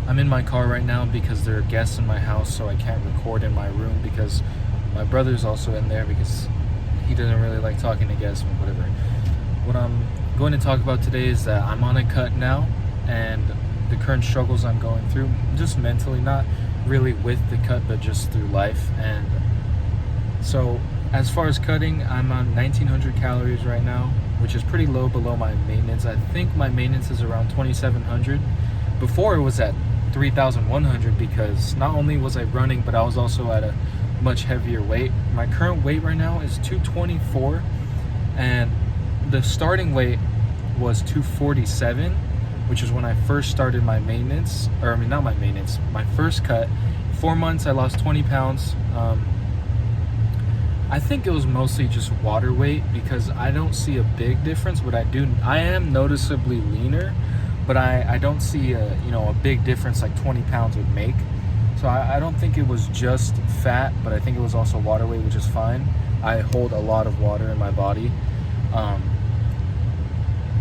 I'm in my car right now because there are guests in my house, so I can't record in my room because my brother's also in there because he doesn't really like talking to guests or whatever. What I'm going to talk about today is that I'm on a cut now, and the current struggles I'm going through, just mentally, not really with the cut, but just through life. And so, as far as cutting, I'm on 1900 calories right now, which is pretty low below my maintenance. I think my maintenance is around 2700. Before it was at 3100 because not only was I running, but I was also at a much heavier weight. My current weight right now is 224, and the starting weight was 247, which is when I first started my maintenance, or I mean, not my maintenance, my first cut. 4 months, I lost 20 pounds. I think it was mostly just water weight because I don't see a big difference, but I am noticeably leaner, but I don't see a big difference like 20 pounds would make. So I don't think it was just fat, but I think it was also water weight, which is fine. I hold a lot of water in my body.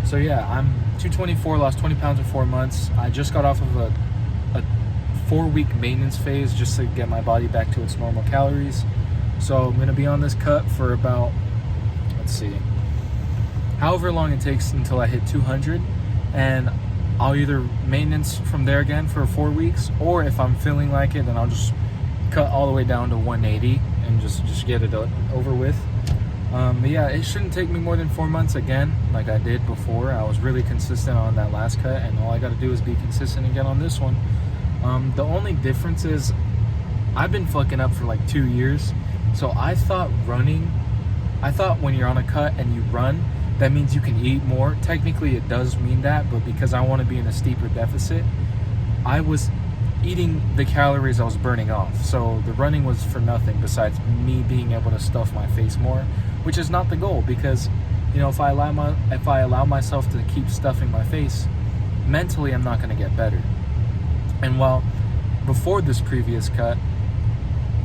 So yeah, I'm 224, lost 20 pounds in 4 months. I just got off of a 4-week maintenance phase just to get my body back to its normal calories. So I'm gonna be on this cut for about, let's see, however long it takes until I hit 200, and I'll either maintenance from there again for 4 weeks, or if I'm feeling like it, then I'll just cut all the way down to 180 and just get it over with. But yeah, it shouldn't take me more than 4 months again, like I did before. I was really consistent on that last cut, and all I got to do is be consistent again on this one. The only difference is I've been fucking up for like 2 years, so I thought when you're on a cut and you run, that means you can eat more. Technically, it does mean that, but because I want to be in a steeper deficit, I was eating the calories I was burning off. So the running was for nothing besides me being able to stuff my face more, which is not the goal, because if I allow myself to keep stuffing my face, mentally I'm not going to get better. And while before this previous cut,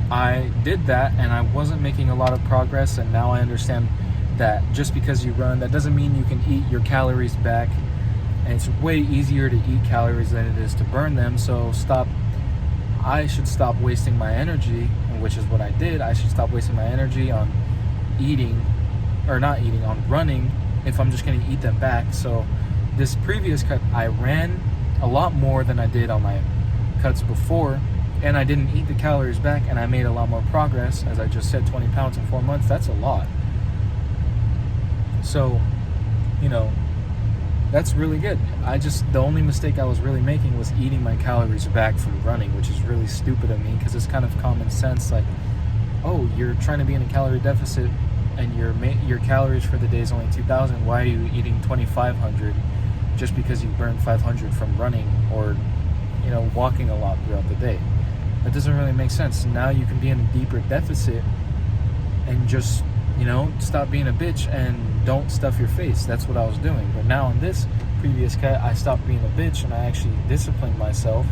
I did that and I wasn't making a lot of progress, and now I understand that just because you run, that doesn't mean you can eat your calories back, and it's way easier to eat calories than it is to burn them. So I should stop wasting my energy, which is what I did. I should stop wasting my energy on on running, if I'm just going to eat them back. So this previous cut, I ran a lot more than I did on my cuts before, and I didn't eat the calories back, and I made a lot more progress. As I just said, 20 pounds in 4 months, that's a lot. So, that's really good. The only mistake I was really making was eating my calories back from running, which is really stupid of me, because it's kind of common sense. Like, oh, you're trying to be in a calorie deficit and your calories for the day is only 2,000. Why are you eating 2,500 just because you burned 500 from running or, walking a lot throughout the day? That doesn't really make sense. Now you can be in a deeper deficit and just, stop being a bitch and don't stuff your face. That's what I was doing. But now in this previous cut, I stopped being a bitch and I actually disciplined myself,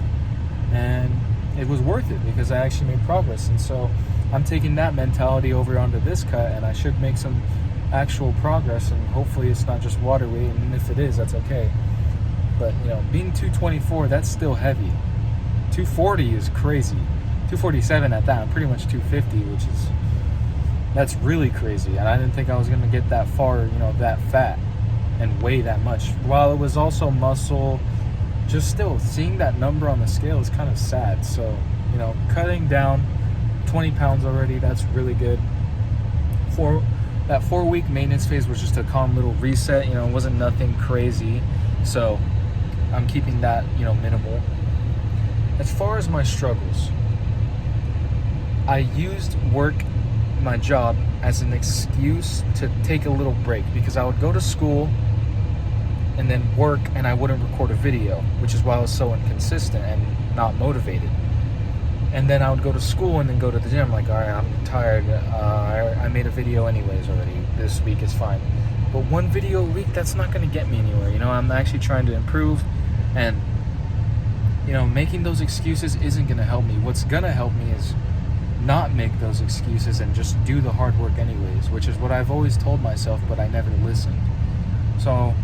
and it was worth it because I actually made progress. And so I'm taking that mentality over onto this cut, and I should make some actual progress, and hopefully it's not just water weight, and if it is, that's okay. But being 224, that's still heavy. 240 is crazy. 247 at that. I'm pretty much 250, that's really crazy. And I didn't think I was going to get that far, that fat and weigh that much. While it was also muscle, just still seeing that number on the scale is kind of sad. So, cutting down 20 pounds already, that's really good. That 4-week maintenance phase was just a calm little reset. It wasn't nothing crazy. So I'm keeping that, minimal. As far as my struggles, I used my job as an excuse to take a little break, because I would go to school and then work and I wouldn't record a video, which is why I was so inconsistent and not motivated. And then I would go to school and then go to the gym, like, all right, I'm tired. I made a video anyways already. This week is fine. But one video a week, that's not going to get me anywhere. I'm actually trying to improve, and making those excuses isn't going to help me. What's going to help me is not make those excuses and just do the hard work anyways, which is what I've always told myself, but I never listened. So,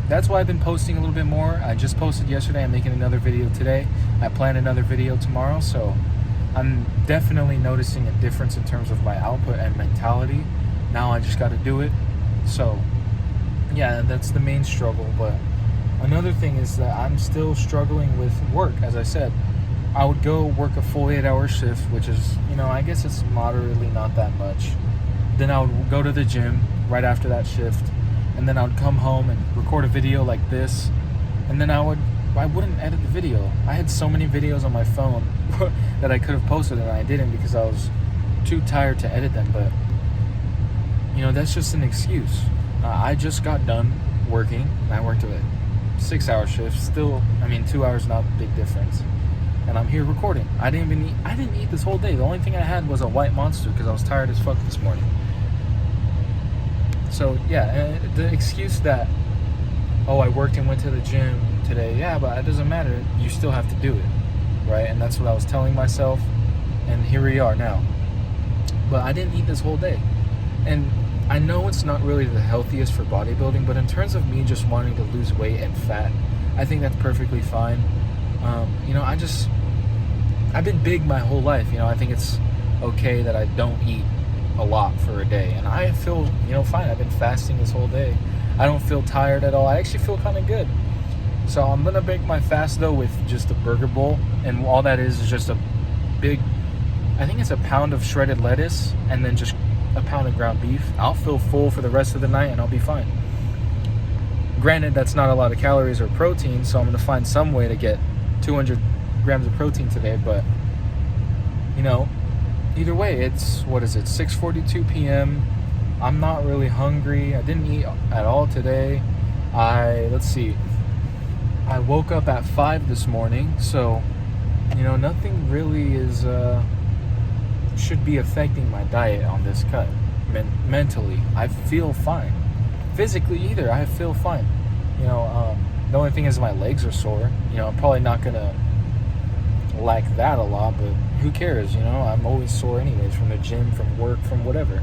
that's why I've been posting a little bit more. I just posted yesterday. I'm making another video today. I plan another video tomorrow. So I'm definitely noticing a difference in terms of my output and mentality. Now I just got to do it. So yeah, that's the main struggle. But another thing is that I'm still struggling with work. As I said, I would go work a full 8-hour shift, which is, I guess it's moderately not that much. Then I would go to the gym right after that shift, and then I would come home and record a video like this, and then I wouldn't edit the video. I had so many videos on my phone that I could have posted and I didn't because I was too tired to edit them. But that's just an excuse. I just got done working. I worked a 6-hour shift. Still, 2 hours, not a big difference. And I'm here recording. I didn't eat this whole day. The only thing I had was a White Monster because I was tired as fuck this morning. So yeah, the excuse that, I worked and went to the gym today. Yeah, but it doesn't matter. You still have to do it, right? And that's what I was telling myself. And here we are now. But I didn't eat this whole day. And I know it's not really the healthiest for bodybuilding, but in terms of me just wanting to lose weight and fat, I think that's perfectly fine. I've been big my whole life. I think it's okay that I don't eat a lot for a day. And I feel, fine. I've been fasting this whole day. I don't feel tired at all. I actually feel kind of good. So I'm going to break my fast, though, with just a burger bowl. And all that is just a big, I think it's a pound of shredded lettuce and then just a pound of ground beef. I'll feel full for the rest of the night and I'll be fine. Granted, that's not a lot of calories or protein, so I'm going to find some way to get 200 grams of protein today. But, either way, it's, 6:42 p.m. I'm not really hungry. I didn't eat at all today. I woke up at 5 this morning, so, nothing really is, should be affecting my diet on this cut. Mentally, I feel fine. Physically, either, I feel fine. The only thing is my legs are sore. I'm probably not going to like that a lot, but who cares? I'm always sore anyways, from the gym, from work, from whatever.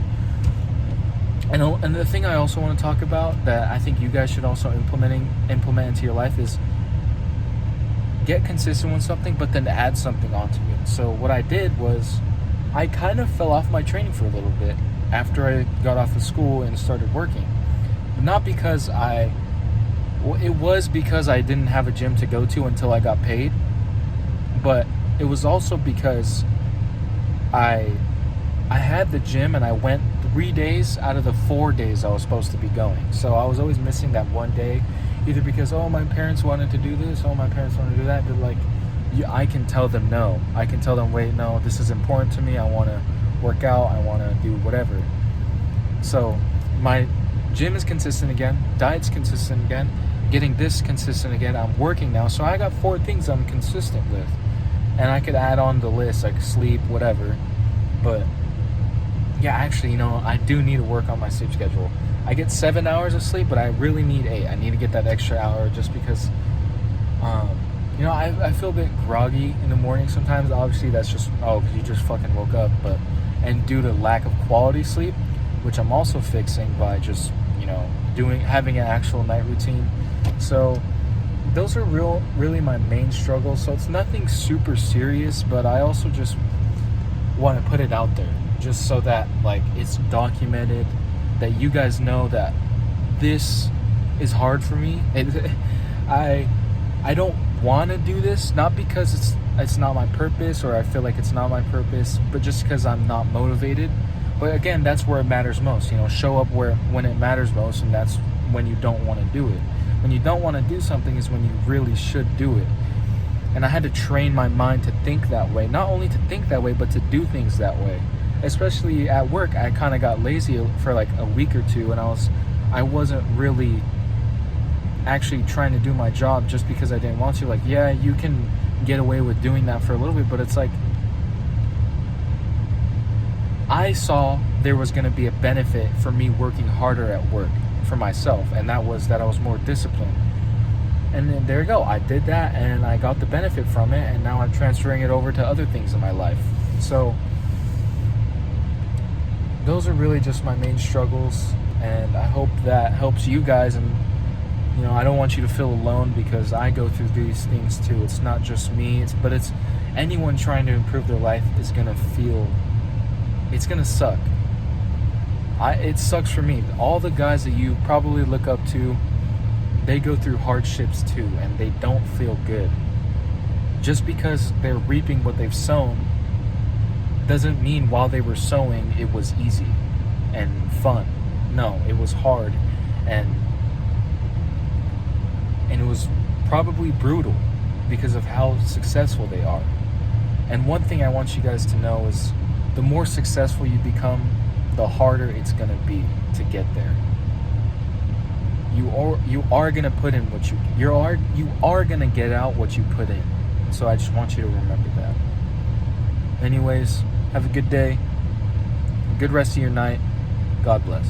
And the thing I also want to talk about that I think you guys should also implement into your life is get consistent with something, but then add something onto it. So what I did was I kind of fell off my training for a little bit after I got off of school and started working. Not because it was because I didn't have a gym to go to until I got paid, but it was also because I had the gym and I went 3 days out of the 4 days I was supposed to be going. So I was always missing that one day, either because, my parents wanted to do this, my parents wanted to do that. But I can tell them no. I can tell them, wait, no, this is important to me. I want to work out. I want to do whatever. So my gym is consistent again. Diet's consistent again. Getting this consistent again. I'm working now. So I got 4 things I'm consistent with. And I could add on the list, like sleep, whatever. But yeah, actually, I do need to work on my sleep schedule. I get 7 hours of sleep, but I really need 8. I need to get that extra hour just because, I feel a bit groggy in the morning sometimes. Obviously, that's just, because you just fucking woke up. And due to lack of quality sleep, which I'm also fixing by just, having an actual night routine. So those are really my main struggles. So it's nothing super serious, but I also just want to put it out there just so that it's documented, that you guys know that this is hard for me. I don't want to do this, not because it's not my purpose or I feel like it's not my purpose, but just because I'm not motivated. But again, that's where it matters most. Show up when it matters most, and that's when you don't want to do it. When you don't want to do something is when you really should do it. And I had to train my mind to think that way. Not only to think that way, but to do things that way. Especially at work, I kind of got lazy for a week or two, and I wasn't really actually trying to do my job just because I didn't want to. Yeah, you can get away with doing that for a little bit, but it's I saw there was going to be a benefit for me working harder at work for myself, and that was that I was more disciplined. And then there you go, I did that and I got the benefit from it, and now I'm transferring it over to other things in my life. So those are really just my main struggles, and I hope that helps you guys. And You know, I don't want you to feel alone because I go through these things too. It's not just me, but it's anyone trying to improve their life is gonna feel, it's gonna suck. It sucks for me. All the guys that you probably look up to, they go through hardships too, and they don't feel good. Just because they're reaping what they've sown doesn't mean while they were sowing it was easy and fun. No, it was hard, and it was probably brutal because of how successful they are. And one thing I want you guys to know is the more successful you become, the harder it's going to be to get there. You are going to put in what you are going to get out what you put in. So I just want you to remember that. Anyways, have a good day, a good rest of your night. God bless.